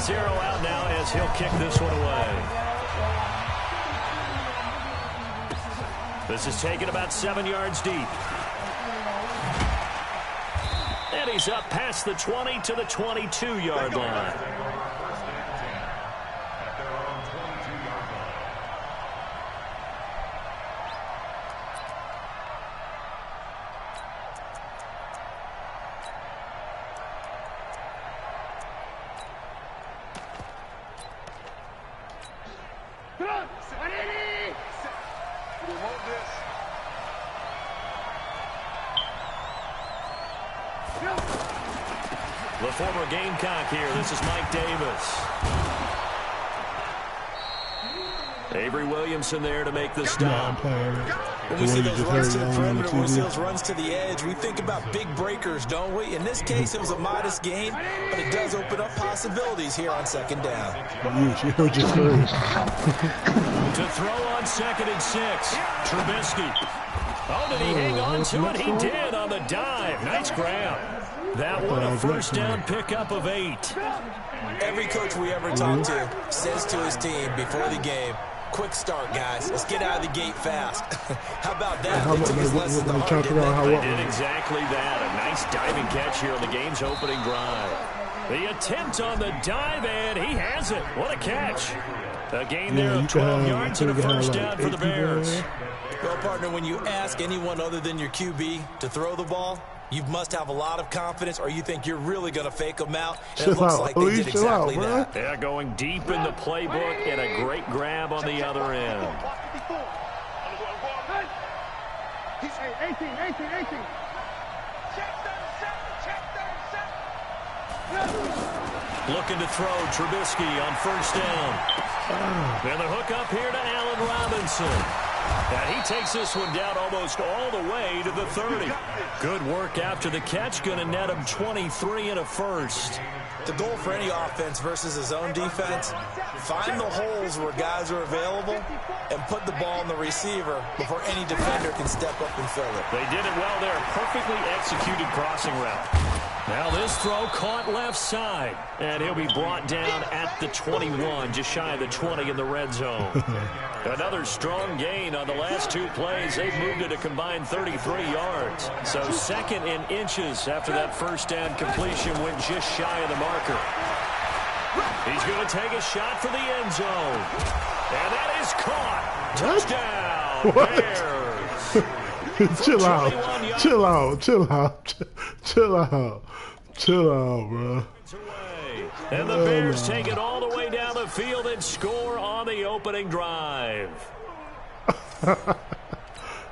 Zero out now as he'll kick this one away. This is taken about 7 yards deep. And he's up past the 20 to the 22-yard line. The former Gamecock here. This is Mike Davis. Avery Williamson there to make the stop. When we see those runs to the perimeter, when we see those runs to the edge, we think about big breakers, don't we? In this case, it was a modest gain, but it does open up possibilities here on second down. To throw on 2nd and 6. Trubisky. Oh, did he hang on to it? He did on the dive. Nice grab. That one a first down pickup of 8. Every coach we ever talk to says to his team before the game, quick start, guys. Let's get out of the gate fast. How about that? They took his lessons to heart, didn't they? They did exactly that. A nice diving catch here on the game's opening drive. The attempt on the dive, and he has it. What a catch. A gain there of 12 yards and a first down for the Bears. Well, partner, when you ask anyone other than your QB to throw the ball, you must have a lot of confidence, or you think you're really going to fake them out. And it looks like they did exactly that. Yeah, going deep in the playbook and a great grab on the other end. He's 18. Looking to throw Trubisky on first down. And the hook up here to Allen Robinson. And he takes this one down almost all the way to the 30. Good work after the catch. Going to net him 23 and a first. The goal for any offense versus his own defense, find the holes where guys are available and put the ball in the receiver before any defender can step up and fill it. They did it well there. Perfectly executed crossing route. Now this throw caught left side. And he'll be brought down at the 21, just shy of the 20 in the red zone. Another strong gain on the last 2 plays. They've moved it a combined 33 yards. So 2nd in inches after that first down completion went just shy of the marker. He's going to take a shot for the end zone. And that is caught. Touchdown. Chill out, bro. And the Bears take it all the way down the field and score on the opening drive.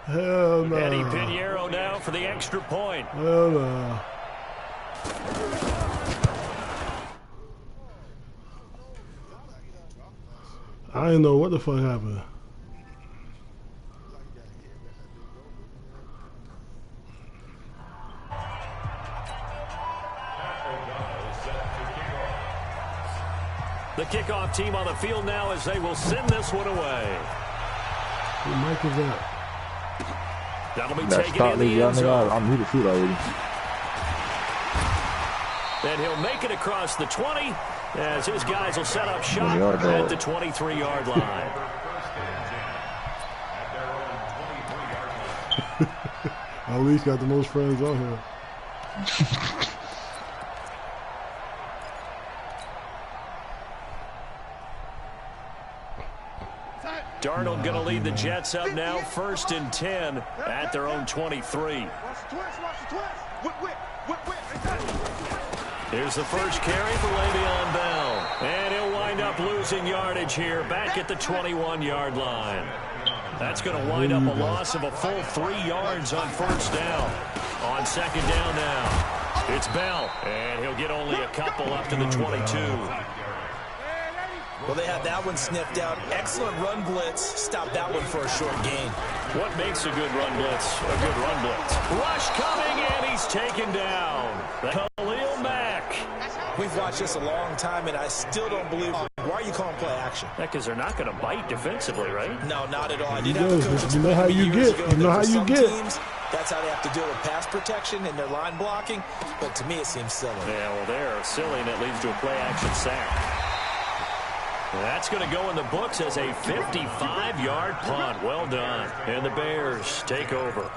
Hell no. Eddie Pinheiro now for the extra point. Hell no. I didn't know what the fuck happened. The kickoff team on the field now as they will send this one away. Who mic is that? That'll be taken in the end zone. I'm here to shoot already. And he'll make it across the 20 as his guys will set up shop at the 23-yard line. At least got the most friends on here. Darnold going to lead the Jets up now, 1st and 10 at their own 23. Here's the first carry for Le'Veon Bell. And he'll wind up losing yardage here back at the 21-yard line. That's going to wind up a loss of a full 3 yards on first down. On second down now, it's Bell. And he'll get only a couple up to the 22. Well, they had that one sniffed out. Excellent run blitz. Stop that one for a short gain. What makes a good run blitz a good run blitz? Rush coming, and he's taken down. Khalil Mack. We've watched this a long time, and I still don't believe. Why are you calling play action? Because they're not going to bite defensively, right? No, not at all. I did have a coach you know how you get. You know how you get. Teams, That's how they have to deal with pass protection and their line blocking. But to me, it seems silly. Yeah, well, they're silly, and it leads to a play-action sack. That's going to go in the books as a 55-yard punt. Well done. And the Bears take over.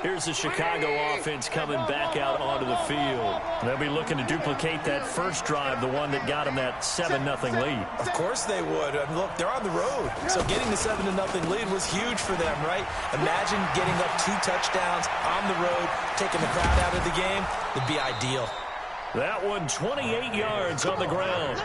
Here's the Chicago offense coming back out onto the field. They'll be looking to duplicate that first drive, the one that got them that 7-0 lead. Of course they would. I mean, look, they're on the road. So getting the 7-0 lead was huge for them, right? Imagine getting up 2 touchdowns on the road, taking the crowd out of the game. It'd be ideal. That one, 28 yards on the ground.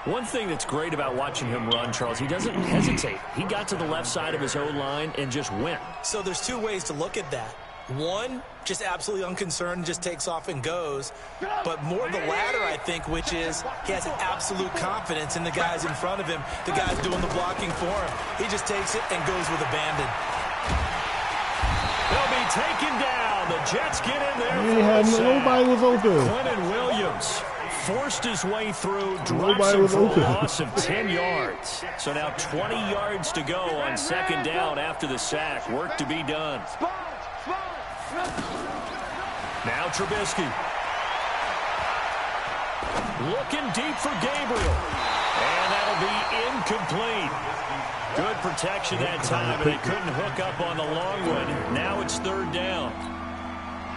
One thing that's great about watching him run, Charles, he doesn't hesitate. He got to the left side of his O-line and just went. So there's 2 ways to look at that. One, just absolutely unconcerned, just takes off and goes. But more the latter, I think, which is he has absolute confidence in the guys in front of him, the guys doing the blocking for him. He just takes it and goes with abandon. They'll be taken down. The Jets get in there. Nobody was open. Quentin Williams forced his way through, drops him for a loss of 10 yards. So now 20 yards to go on second down after the sack. Work to be done. Now Trubisky. Looking deep for Gabriel. And that'll be incomplete. Good protection that time, but he couldn't hook up on the long one. Now it's third down.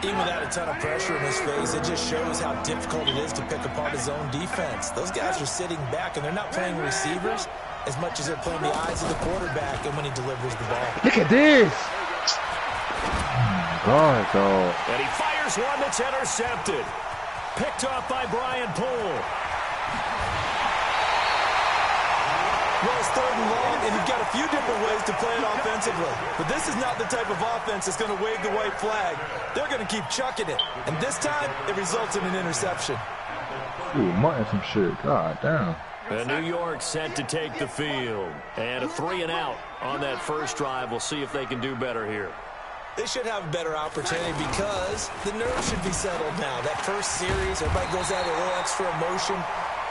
Even without a ton of pressure in his face, it just shows how difficult it is to pick apart his own defense. Those guys are sitting back, and they're not playing receivers as much as they're playing the eyes of the quarterback and when he delivers the ball. Look at this. God, dog. And he fires one that's intercepted. Picked off by Brian Poole. Well, it's third and long, and you've got a few different ways to play it offensively. But this is not the type of offense that's going to wave the white flag. They're going to keep chucking it. And this time, it results in an interception. Ooh, mutton some shit. God damn. And New York set to take the field. And a 3-and-out on that first drive. We'll see if they can do better here. They should have a better opportunity because the nerves should be settled now. That first series, everybody goes out with a little extra emotion.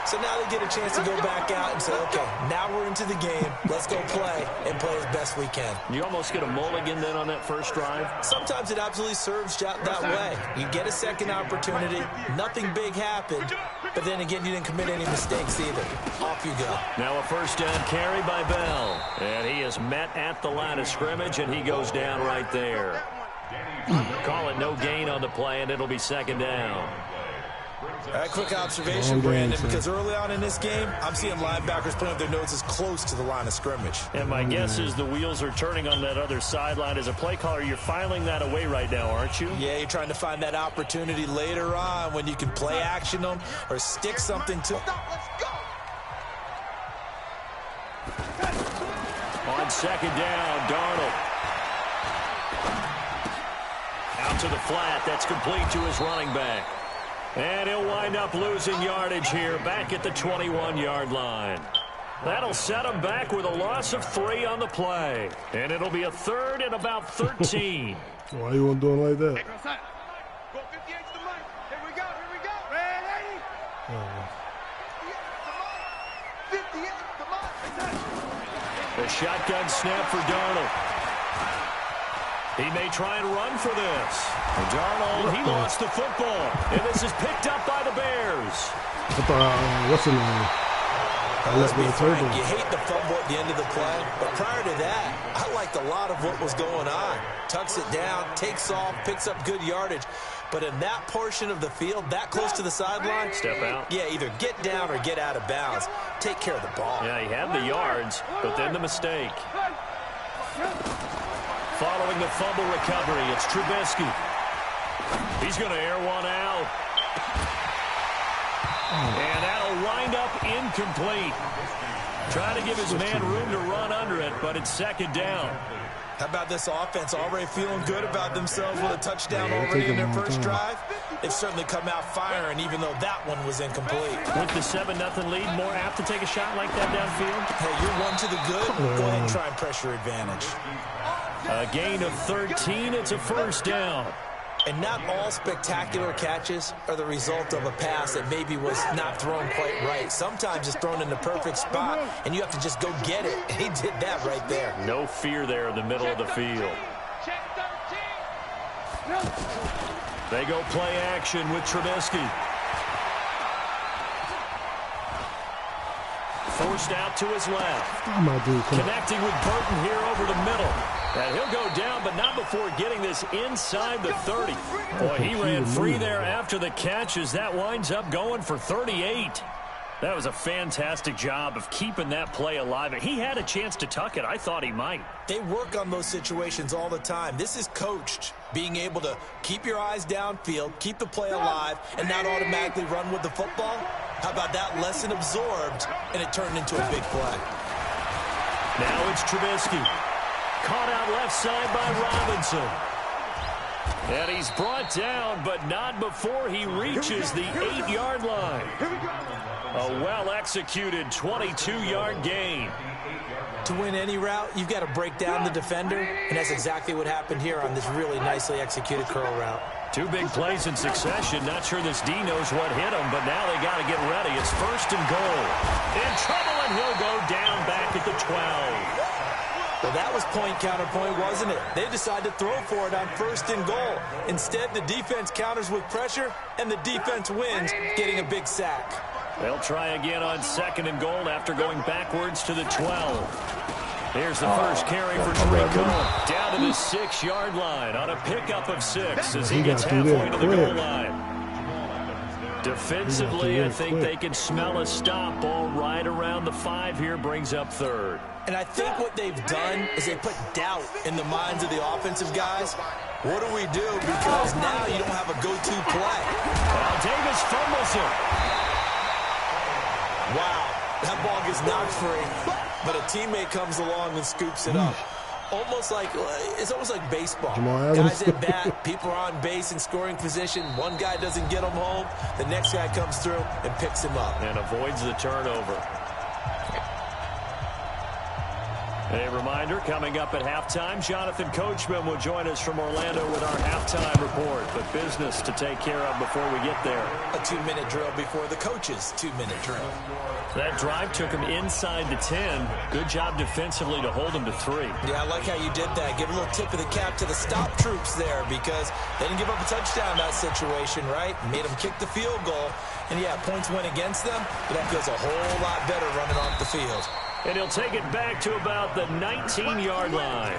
So now they get a chance to go back out and say, okay, now we're into the game. Let's go play and play as best we can. You almost get a mulligan then on that first drive? Sometimes it absolutely serves that way. You get a second opportunity. Nothing big happened. But then again, you didn't commit any mistakes either. Off you go. Now a first down carry by Bell. And he is met at the line of scrimmage, and he goes down right there. Call it no gain on the play, and it'll be second down. All right, quick observation, Brandon, because early on in this game, I'm seeing linebackers putting up their noses close to the line of scrimmage. And my guess is the wheels are turning on that other sideline. As a play caller, you're filing that away right now, aren't you? Yeah, you're trying to find that opportunity later on when you can play action them or stick something to. On second down, Darnold. Out to the flat. That's complete to his running back. And he'll wind up losing yardage here back at the 21-yard line. That'll set him back with a loss of 3 on the play. And it'll be a third and about 13. Why you want to do it like that? Go 58 to the mic. Here we go. Ready? 58 to the mic. A shotgun snap for Darnold. He may try and run for this. And Darnold, he lost the football. And this is picked up by the Bears. I thought, what's the name? Let's be frank, you hate the fumble at the end of the play. But prior to that, I liked a lot of what was going on. Tucks it down, takes off, picks up good yardage. But in that portion of the field, that close to the sideline, step out. Yeah, either get down or get out of bounds. Take care of the ball. Yeah, he had the yards, but then the mistake. Following the fumble recovery, it's Trubisky. He's going to air one out. And that'll wind up incomplete. Trying to give his man room to run under it, but it's second down. How about this offense already feeling good about themselves with a touchdown already in their first drive? They've certainly come out firing, even though that one was incomplete. With the 7-0 lead, more apt to take a shot like that downfield? Hey, you're one to the good. Go ahead and try and pressure advantage. A gain of 13. It's a first down. And not all spectacular catches are the result of a pass that maybe was not thrown quite right. Sometimes it's thrown in the perfect spot, and you have to just go get it. And he did that right there. No fear there in the middle of the field. They go play action with Trubisky. Forced out to his left. Connecting with Burton here over the middle. And he'll go down, but not before getting this inside the 30. Boy, he ran free there after the catch as that winds up going for 38. That was a fantastic job of keeping that play alive. And he had a chance to tuck it. I thought he might. They work on those situations all the time. This is coached. Being able to keep your eyes downfield, keep the play alive, and not automatically run with the football. How about that lesson absorbed, and it turned into a big play. Now it's Trubisky. Caught out left side by Robinson. And he's brought down, but not before he reaches the 8-yard line. A well-executed 22-yard gain. To win any route, you've got to break down the defender, and that's exactly what happened here on this really nicely executed curl route. Two big plays in succession. Not sure this D knows what hit him, but now they got to get ready. It's 1st and goal. In trouble, and he'll go down back at the 12. Well, that was point counterpoint, wasn't it? They decided to throw for it on 1st and goal. Instead, the defense counters with pressure, and the defense wins, getting a big sack. They'll try again on 2nd and goal after going backwards to the 12. Here's the first carry for Tariq Cohen. Down to the 6-yard line on a pickup of 6 as he gets halfway to the goal line. Defensively, I think they can smell a stop. Ball right around the 5 here, brings up 3rd. And I think what they've done is they put doubt in the minds of the offensive guys. What do we do? Because now you don't have a go-to play. Well, Davis fumbles it. Wow, that ball gets knocked free, but a teammate comes along and scoops it up. It's almost like baseball. Guys at bat, people are on base in scoring position. One guy doesn't get him home. The next guy comes through and picks him up. And avoids the turnover. A reminder, coming up at halftime, Jonathan Coachman will join us from Orlando with our halftime report. But business to take care of before we get there. A 2-minute drill before the coach's 2-minute drill. That drive took him inside the 10. Good job defensively to hold him to 3. Yeah, I like how you did that. Give a little tip of the cap to the stop troops there because they didn't give up a touchdown in that situation, right? Made them kick the field goal. And, yeah, points went against them, but that feels a whole lot better running off the field. And he'll take it back to about the 19-yard line.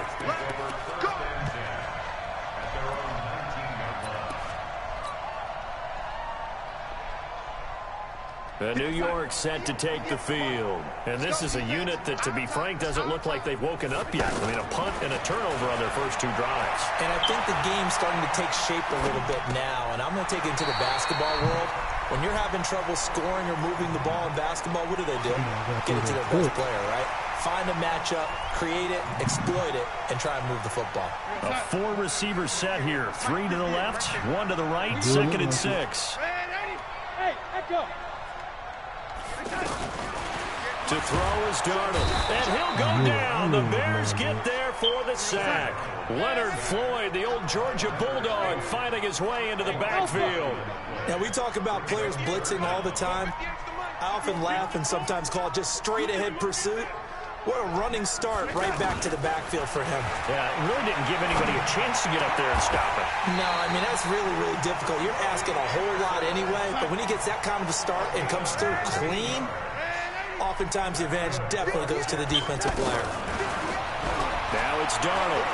New York set to take the field. And this is a unit that, to be frank, doesn't look like they've woken up yet. I mean, a punt and a turnover on their first 2 drives. And I think the game's starting to take shape a little bit now. And I'm going to take it into the basketball world. When you're having trouble scoring or moving the ball in basketball, what do? Get it to their best player, right? Find a matchup, create it, exploit it, and try and move the football. A 4-receiver set here. 3 to the left, 1 to the right, 2nd and 6. Hey, let's go. To throw is Darnold, and he'll go down. The Bears get there for the sack. Leonard Floyd, the old Georgia Bulldog, finding his way into the backfield. Now, we talk about players blitzing all the time. I often laugh and sometimes call it just straight-ahead pursuit. What a running start right back to the backfield for him. Yeah, it really didn't give anybody a chance to get up there and stop it. No, I mean, that's really, really difficult. You're asking a whole lot anyway, but when he gets that kind of a start and comes through clean, oftentimes the advantage definitely goes to the defensive player. Now it's Darnold.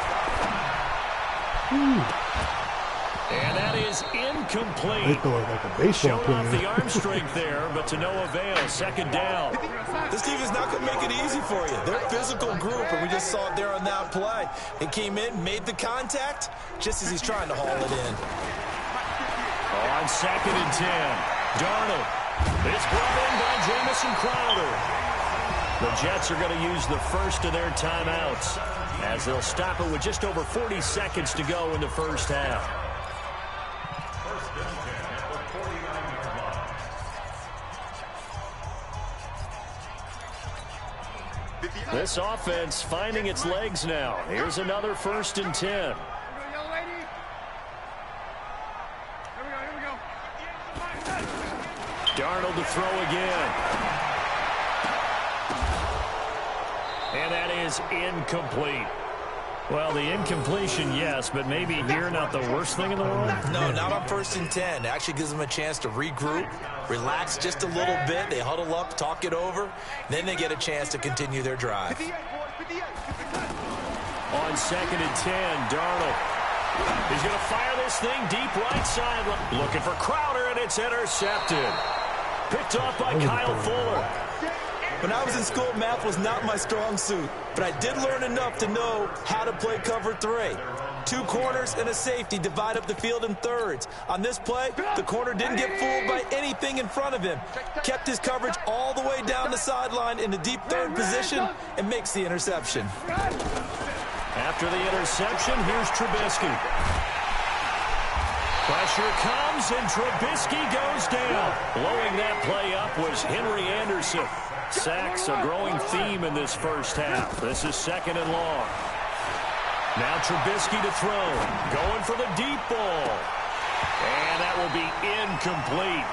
And that is incomplete. Showed off the arm strength there, but to no avail. 2nd down. This team is not going to make it easy for you. They're a physical group, and we just saw it there on that play. It came in, made the contact, just as he's trying to haul it in. On 2nd and 10, Darnold. It's brought in by Jamison Crowder. The Jets are going to use the first of their timeouts as they'll stop it with just over 40 seconds to go in the first half. This offense finding its legs now. Here's another 1st and 10. Darnold to throw again. And that is incomplete. Well, the incompletion, yes, but maybe here not the worst thing in the world? No, not on 1st and 10. It actually gives them a chance to regroup, relax just a little bit. They huddle up, talk it over. Then they get a chance to continue their drive. On 2nd and 10, Darnold. He's going to fire this thing deep right side. Looking for Crowder, and it's intercepted. Picked off by Kyle Fuller. When I was in school, math was not my strong suit, but I did learn enough to know how to play cover 3. 2 corners and a safety divide up the field in thirds. On this play, the corner didn't get fooled by anything in front of him. Kept his coverage all the way down the sideline in the deep third position and makes the interception. After the interception, here's Trubisky. Pressure comes, and Trubisky goes down. Blowing that play up was Henry Anderson. Sacks, a growing theme in this first half. This is 2nd and long. Now Trubisky to throw. Going for the deep ball. And that will be incomplete.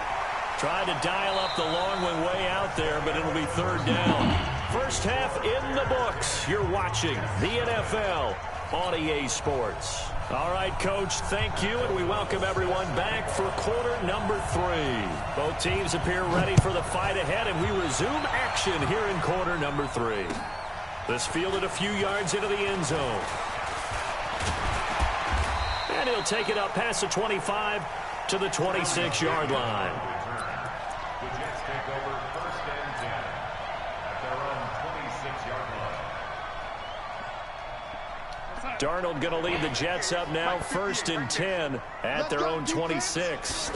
Tried to dial up the long one way out there, but it'll be 3rd down. First half in the books. You're watching the NFL on EA Sports. All right, Coach, thank you, and we welcome everyone back for quarter number 3. Both teams appear ready for the fight ahead, and we resume action here in quarter number 3. This fielded a few yards into the end zone. And he'll take it up past the 25 to the 26-yard line. The Jets take over 1st and 10 at their own 26-yard line. Darnold going to lead the Jets up now, 1st and 10 at their own 26.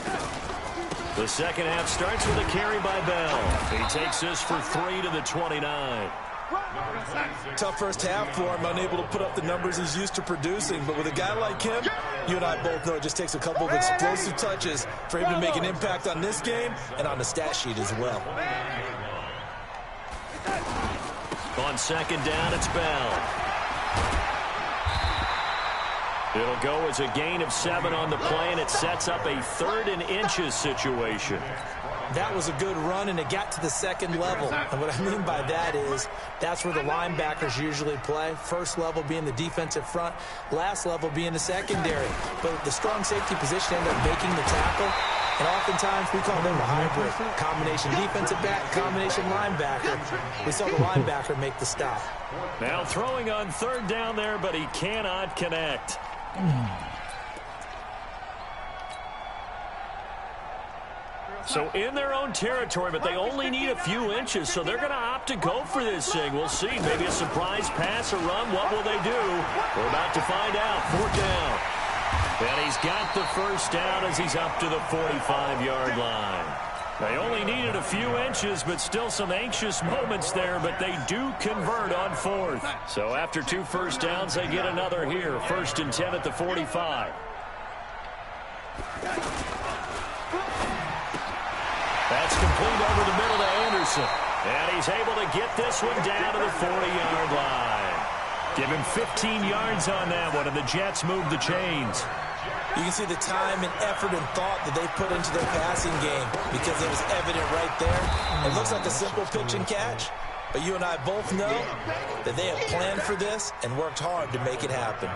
The second half starts with a carry by Bell. He takes this for 3 to the 29. Tough first half for him, unable to put up the numbers he's used to producing. But with a guy like him, you and I both know it just takes a couple of explosive touches for him to make an impact on this game and on the stat sheet as well. On 2nd down, it's Bell. It'll go as a gain of 7 on the play, and it sets up a 3rd and inches situation. That was a good run, and it got to the 2nd level. And what I mean by that is that's where the linebackers usually play. First level being the defensive front, last level being the secondary. But the strong safety position ended up making the tackle. And oftentimes we call them a hybrid. Combination defensive back, combination linebacker. We saw the linebacker make the stop. Now throwing on 3rd down there, but he cannot connect. So in their own territory, but they only need a few inches, so they're going to opt to go for this thing. We'll see. Maybe a surprise pass or run. What will they do? We're about to find out. 4th down. And he's got the 1st down as he's up to the 45-yard line. They only needed a few inches, but still some anxious moments there, but they do convert on 4th. So after 2 first downs, they get another here. 1st and 10 at the 45. That's complete over the middle to Anderson. And he's able to get this one down to the 40-yard line. Give him 15 yards on that one, and the Jets move the chains. You can see the time and effort and thought that they put into their passing game because it was evident right there. It looks like a simple pitch and catch, but you and I both know that they have planned for this and worked hard to make it happen.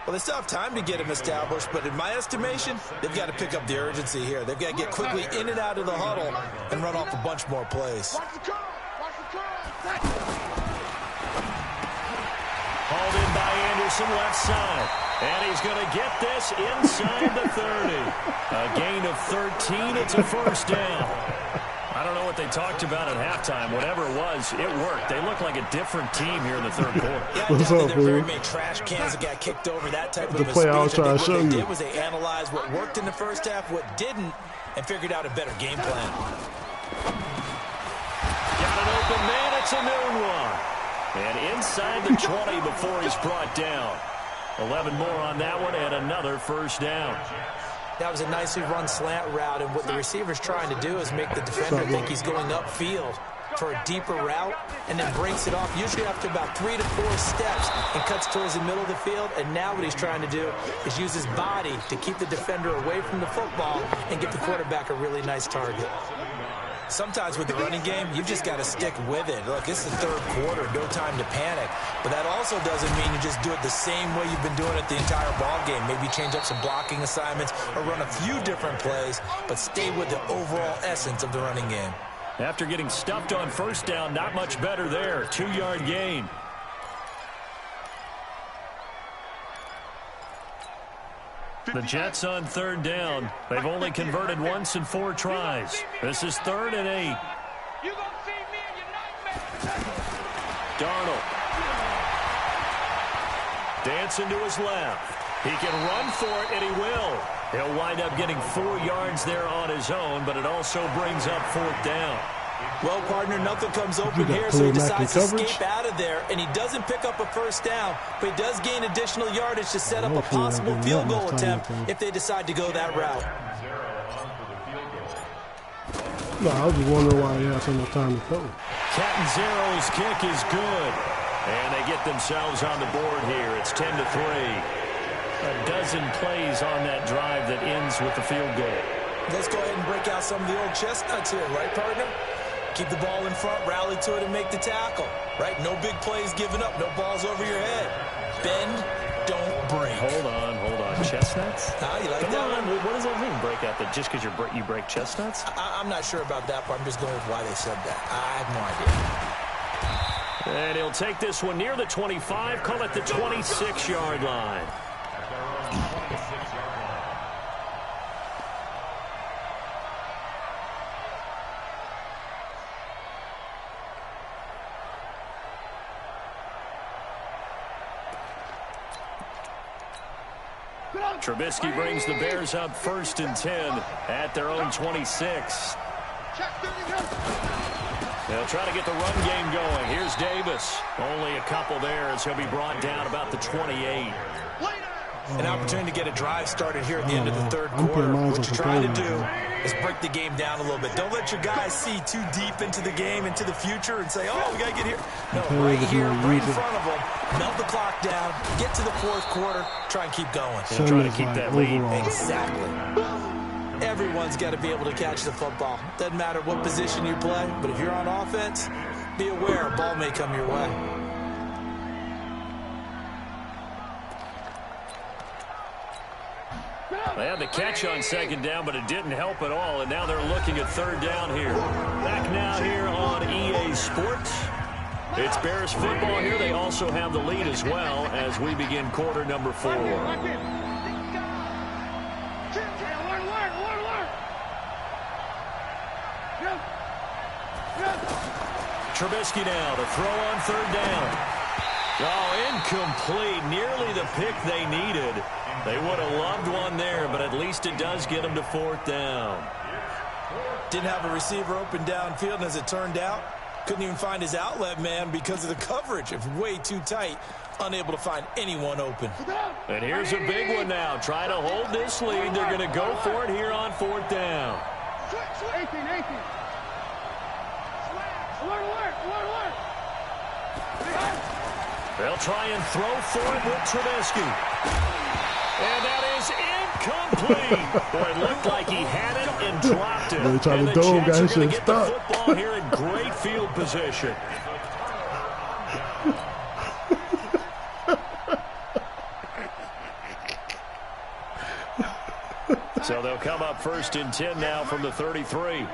Well, they still have time to get him established, but in my estimation, they've got to pick up the urgency here. They've got to get quickly in and out of the huddle and run off a bunch more plays. Hauled in by Anderson, left side. And he's going to get this inside the 30. A gain of 13. It's a 1st down. I don't know what they talked about at halftime. Whatever it was, it worked. They look like a different team here in the 3rd quarter. Yeah, I doubt that there were very many trash cans that got kicked over, that type of a play I was speech. I trying to think show what they you. did was they analyzed what worked in the first half, what didn't, and figured out a better game plan. Got an open man. It's a noon one. And inside the 20 before he's brought down. 11 more on that one, and another 1st down. That was a nicely run slant route, and what the receiver's trying to do is make the defender think he's going upfield. for a deeper route and then breaks it off, usually after about 3 to 4 steps, and cuts towards the middle of the field. And now what he's trying to do is use his body to keep the defender away from the football and give the quarterback a really nice target. Sometimes with the running game, you just got to stick with it. Look, it's the third quarter, no time to panic. But that also doesn't mean you just do it the same way you've been doing it the entire ball game. Maybe change up some blocking assignments or run a few different plays, but stay with the overall essence of the running game. After getting stuffed on first down, not much better there. 2-yard gain. The Jets on third down. They've only converted once in 4 tries. This is 3rd and 8. You gonna see me in your nightmare. Darnold. Dancing to his left. He can run for it, and he will. He'll wind up getting 4 yards there on his own, but it also brings up 4th down. Well, partner, nothing comes open here, so he decides to escape out of there, and he doesn't pick up a first down, but he does gain additional yardage to set up a possible field goal attempt if they decide to go that route. No, I was just wondering why he had so much time to throw. Catanzaro's kick is good, and they get themselves on the board here. It's 10-3. A dozen plays on that drive that ends with the field goal. Let's go ahead and break out some of the old chestnuts here, right, partner? Keep the ball in front, rally to it, and make the tackle, right? No big plays given up, no balls over your head. Bend, don't break. Hold on. Chestnuts? You like Come that on. one? What does that mean, break out? That just because you break chestnuts? I'm not sure about that part. I'm just going with why they said that. I have no idea. And he'll take this one near the 25, call it the 26-yard line. Trubisky brings the Bears up 1st and 10 at their own 26. They'll try to get the run game going. Here's Davis. Only a couple there as he'll be brought down about the 28. An opportunity to get a drive started here at the end of the third quarter. What you're trying to do is break the game down a little bit. Don't let your guys see too deep into the game, into the future, and say, oh, we got to get here. No, right here, right in front of them. Melt the clock down, get to the 4th quarter, try and keep going. And try to keep that lead. Exactly. Everyone's got to be able to catch the football. Doesn't matter what position you play, but if you're on offense, be aware a ball may come your way. They had the catch on 2nd down, but it didn't help at all, and now they're looking at 3rd down here. Back now here on EA Sports. It's Bears football here. They also have the lead as well as we begin quarter number 4. Trubisky now to throw on 3rd down. Oh, incomplete. Nearly the pick they needed. They would have loved one there, but at least it does get them to 4th down. Didn't have a receiver open downfield, and as it turned out, couldn't even find his outlet man because of the coverage. It's way too tight, unable to find anyone open. And here's a big one now. Try to hold this lead. They're going to go for it here on 4th down. 18. Alert. They'll try and throw for it with Trubisky. And that is incomplete. Boy, it looked like he had it and dropped it. They tried and to the dome, Jets guys. are going to get the Stop. football here in great field position. So they'll come up 1st and 10 now from the 33.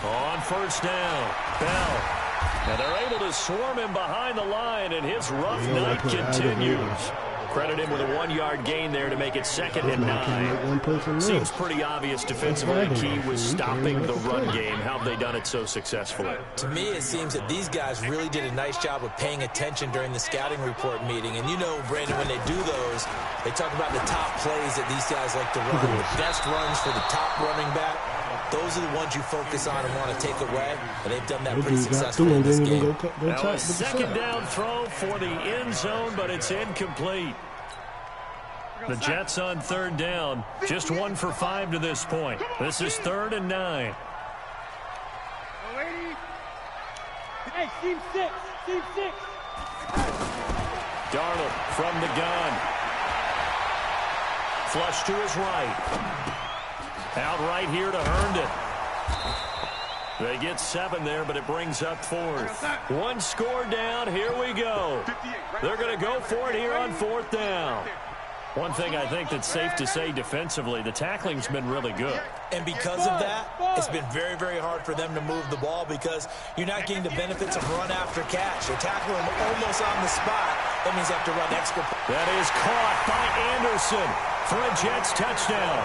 On 1st down, Bell. And they're able to swarm him behind the line, and his rough night continues. Credit him with a 1-yard gain there to make it 2nd and 9. Seems pretty obvious defensively the key was stopping the run game. How have they done it so successfully? To me, it seems that these guys really did a nice job of paying attention during the scouting report meeting. And you know, Brandon, when they do those, they talk about the top plays that these guys like to run. The best runs for the top running back. Those are the ones you focus on and want to take away, and they've done that pretty successfully in this game. Now a 2nd down throw for the end zone, but it's incomplete. The Jets on 3rd down. Just 1 for 5 to this point. This is 3rd and 9. Hey, team 6. Team 6. Darnold from the gun. Flush to his right. Out right here to Herndon. They get 7 there, but it brings up 4th. 1 score down. Here we go. They're going to go for it here on 4th down. One thing I think that's safe to say defensively, the tackling's been really good. And because of that, it's been very, very hard for them to move the ball because you're not getting the benefits of run after catch. They're tackling them almost on the spot. That means they have to run extra. That is caught by Anderson for a Jets touchdown.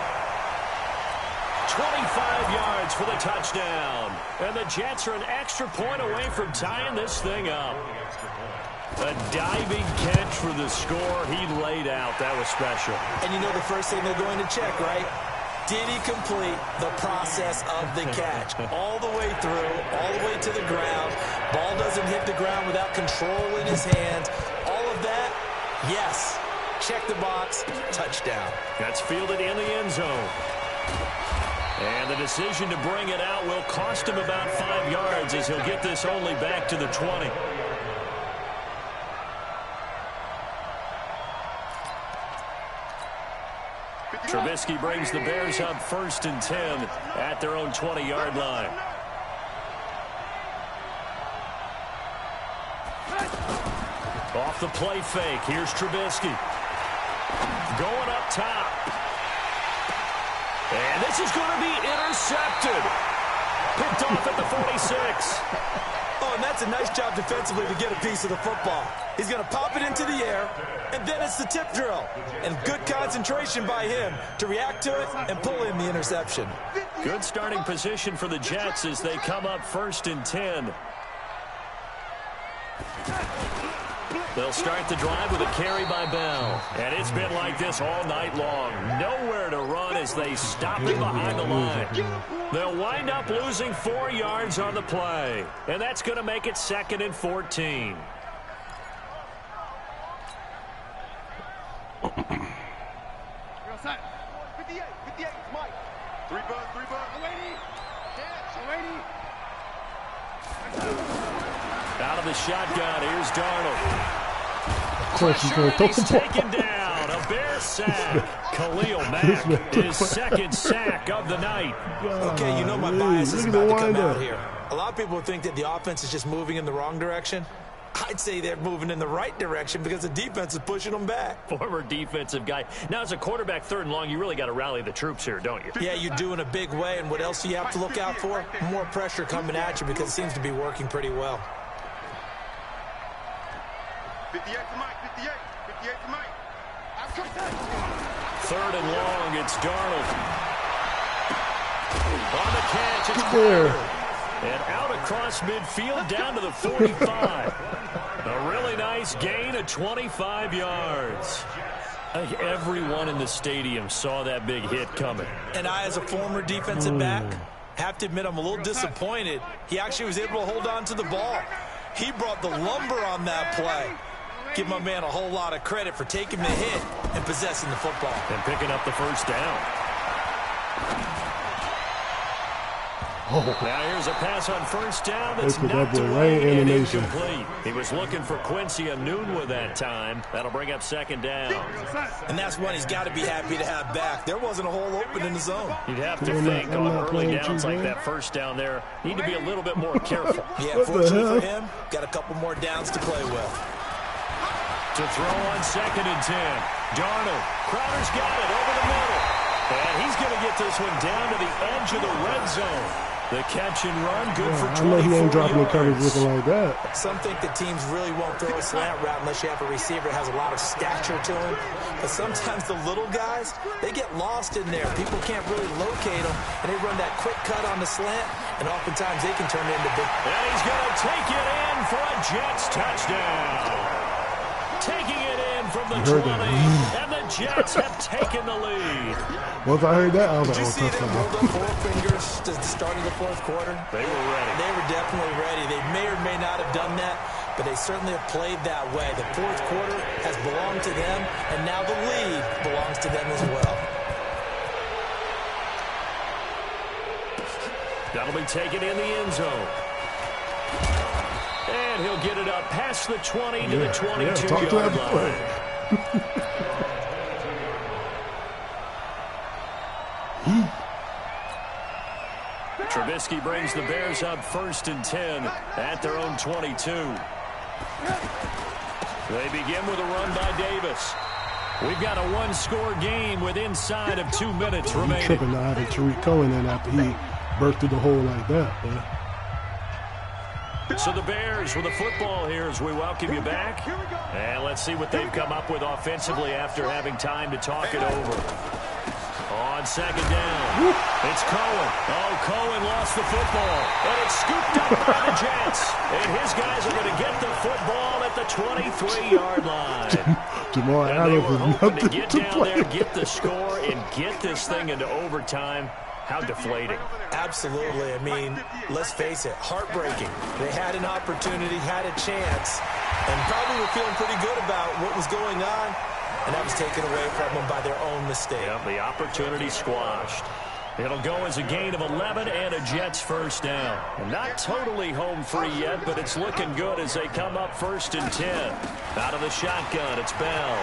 25 yards for the touchdown. And the Jets are an extra point away from tying this thing up. A diving catch for the score. He laid out. That was special. And you know the first thing they're going to check, right? Did he complete the process of the catch? All the way through, all the way to the ground. Ball doesn't hit the ground without control in his hands. All of that, yes. Check the box, touchdown. That's fielded in the end zone. And the decision to bring it out will cost him about 5 yards as he'll get this only back to the 20. Trubisky brings the Bears up 1st and 10 at their own 20-yard line. Off the play fake. Here's Trubisky. Going up top. And this is going to be intercepted. Picked off at the 46. Oh, and that's a nice job defensively to get a piece of the football. He's going to pop it into the air, and then it's the tip drill. And good concentration by him to react to it and pull in the interception. Good starting position for the Jets as they come up 1st and 10. They'll start the drive with a carry by Bell. And it's been like this all night long. Nowhere to run as they stop him behind the line. They'll wind up losing 4 yards on the play. And that's going to make it 2nd and 14. Outside. 58, Mike. 3 bucks. Out of the shotgun, here's Darnold. Of course he's going to throw He's the ball. taken down. A Bear sack. Khalil Mack, his 2nd sack of the night. Okay, you know my bias is about to come out here. A lot of people think that the offense is just moving in the wrong direction. I'd say they're moving in the right direction because the defense is pushing them back. Former defensive guy. Now, as a quarterback 3rd and long, you really got to rally the troops here, don't you? Yeah, you do in a big way. And what else do you have to look out for? More pressure coming at you because it seems to be working pretty well. 58 to Mike. 58 to Mike. 3rd and long, it's Darnold. On the catch, it's There. Carter. And out across midfield down to the 45. A really nice gain of 25 yards. I think everyone in the stadium saw that big hit coming. And I, as a former defensive back, have to admit I'm a little disappointed. He actually was able to hold on to the ball. He brought the lumber on that play. Give my man a whole lot of credit for taking the hit and possessing the football. And picking up the 1st down. Now here's a pass on 1st down that's They put that knocked boy away right in and animation. incomplete. He was looking for Quincy Enunwa that time. That'll bring up 2nd down. And that's one he's got to be happy to have back. There wasn't a hole open in the zone. You'd have to I'm think not on early playing downs too like bad. that 1st down there, need to be a little bit more careful. Yeah, What the fortunately for hell? him, got a couple more downs to play with. To throw on 2nd and 10. Darnold. Crowder's got it over the middle. And he's going to get this one down to the edge of the red zone. The catch and run, good for 24 I know he ain't dropping the coverage yards. looking like that. Some think the teams really won't throw a slant route unless you have a receiver that has a lot of stature to him. But sometimes the little guys, they get lost in there. People can't really locate them, and they run that quick cut on the slant, and oftentimes they can turn into big. And he's going to take it in for a Jets touchdown. Taking it in from the 20, and the Jets have taken the lead. Once I heard that, I was Did you like, see oh, them hold up 4 fingers to the start of the 4th quarter? They were ready. They were definitely ready. They may or may not have done that but they certainly have played that way. The fourth quarter has belonged to them, and now the lead belongs to them as well. That'll be taken in the end zone. And he'll get it up past the 20 to the 22-yard line. Trubisky brings the Bears up 1st and 10 at their own 22. They begin with a run by Davis. We've got a one-score game with inside of 2 minutes remaining. He's tripping now having Tariq Cohen in after he burst through the hole like that. But. So the Bears with the football here as we welcome you back. And let's see what they've come up with offensively after having time to talk it over. On 2nd down, it's Cohen. Oh, Cohen lost the football, and it's scooped up by the Jets. And his guys are going to get the football at the 23-yard line. Jamal and Adams they were was hoping to nothing get to down play. there, get the score, and get this thing into overtime. How deflating. Absolutely. I mean, let's face it, heartbreaking. They had an opportunity, had a chance, and probably were feeling pretty good about what was going on. And that was taken away from them by their own mistake. Yep, the opportunity squashed. It'll go as a gain of 11 and a Jets first down. And not totally home free yet, but it's looking good as they come up 1st and 10. Out of the shotgun, it's Bell.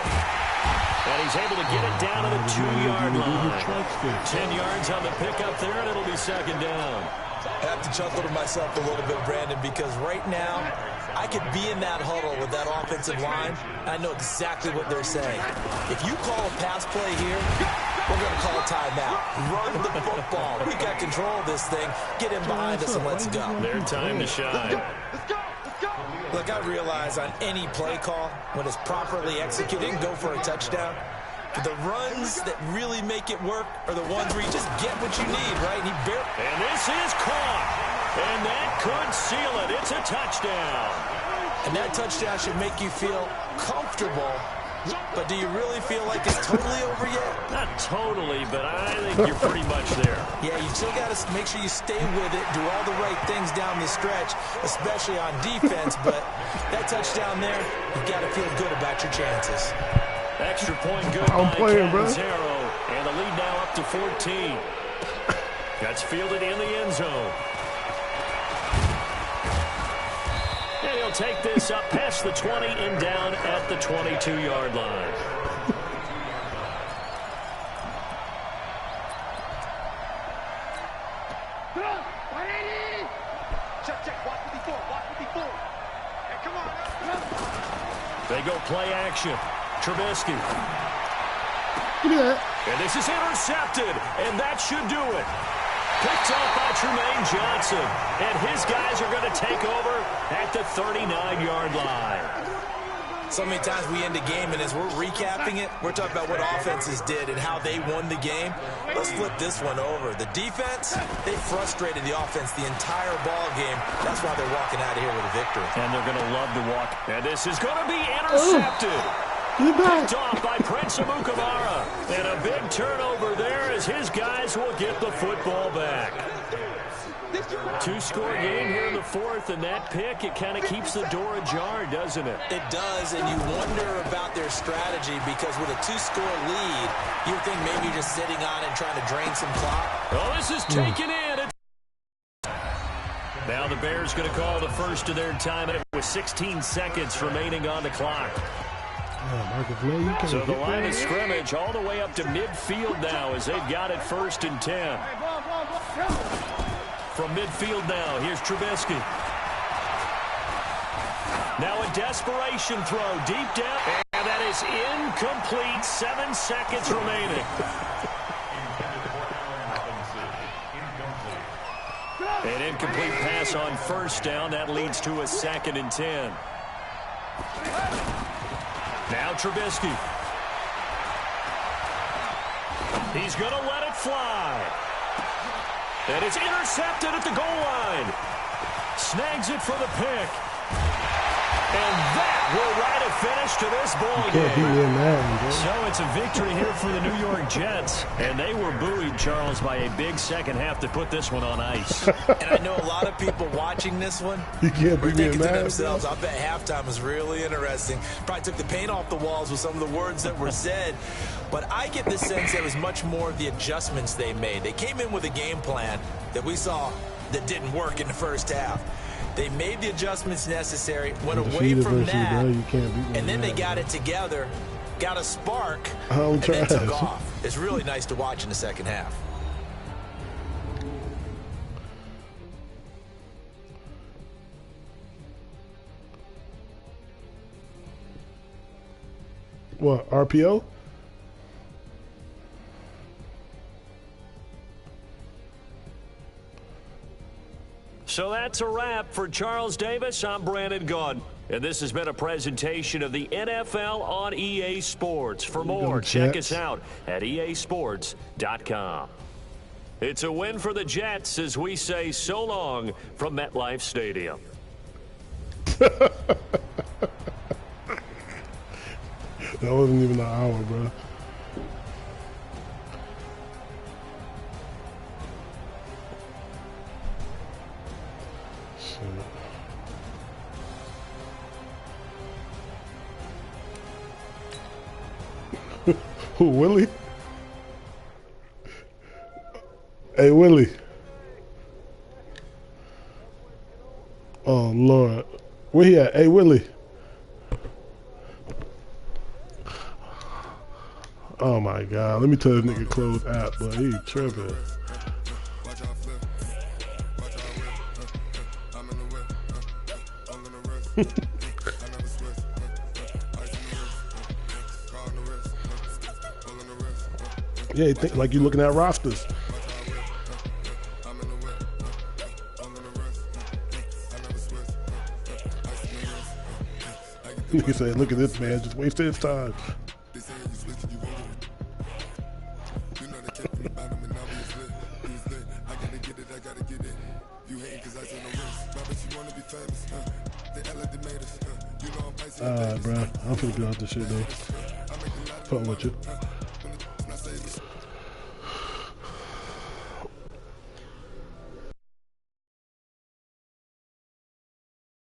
And he's able to get it down to the 2-yard line. 10 yards on the pickup there, and it'll be 2nd down. I have to chuckle to myself a little bit, Brandon, because right now I could be in that huddle with that offensive line, and I know exactly what they're saying. If you call a pass play here, we're going to call a timeout. Run the football. We got control of this thing. Get in behind us and let's go. Their time to shine. Look, I realize on any play call, when it's properly executed, go for a touchdown. But the runs that really make it work are the ones where you just get what you need, right? And this is caught. And that could seal it. It's a touchdown. And that touchdown should make you feel comfortable. But do you really feel like it's totally over yet? Not totally, but I think you're pretty much there. Yeah, you still got to make sure you stay with it, do all the right things down the stretch, especially on defense. But that touchdown there, you've got to feel good about your chances. Extra point good by Catanzaro. And the lead now up to 14. That's fielded in the end zone. And he'll take this up past the 20 and down at the 22-yard line. They go play action. Trubisky. And this is intercepted, and that should do it. Picked off by Tremaine Johnson, and his guys are going to take over at the 39-yard line. So many times we end a game, and as we're recapping it, we're talking about what offenses did and how they won the game. Let's flip this one over. The defense, they frustrated the offense the entire ball game. That's why they're walking out of here with a victory. And they're going to love to walk. And this is going to be intercepted. Picked off by Prince Amukamara. And a big turnover there as his guys will get the football back. Two-score game here in the fourth, and that pick, it kind of keeps the door ajar, doesn't it? It does, and you wonder about their strategy because with a two-score lead, you think maybe you're just sitting on it and trying to drain some clock. Oh, this is taken in. Now the Bears going to call the first of their time with 16 seconds remaining on the clock. So the line of scrimmage all the way up to midfield now as they've got it 1st and 10. From midfield now, here's Trubisky. Now a desperation throw deep down, and that is incomplete. 7 seconds remaining. An incomplete pass on 1st down. That leads to a 2nd and 10. Now Trubisky. He's going to let it fly. And it's intercepted at the goal line. Snags it for the pick. And that will write a finish to this ball Can't beat game. me in Madden, bro. So it's a victory here for the New York Jets, and they were buoyed, Charles, by a big second half to put this one on ice. And I know a lot of people watching this one You can't were beat me in thinking to Madden. themselves, I bet halftime was really interesting. Probably took the paint off the walls with some of the words that were said. But I get the sense it was much more of the adjustments they made. They came in with a game plan that we saw that didn't work in the first half. They made the adjustments necessary, went away from that, and then they got it together, got a spark, and then took off. It's really nice to watch in the second half. What, RPO? So that's a wrap for Charles Davis. I'm Brandon Gaudin. And this has been a presentation of the NFL on EA Sports. For more, check us out at easports.com. It's a win for the Jets as we say so long from MetLife Stadium. That wasn't even an hour, bro. Who, Willie? Hey, Willie. Oh, Lord. Where he at? Hey, Willie. Oh, my God. Let me tell this nigga close app, but he tripping. Yeah, you think like you're looking at rosters. Nigga said, look at this man, just wasted his time. Alright, bro. I'm finna get out this shit though. Fuck with you.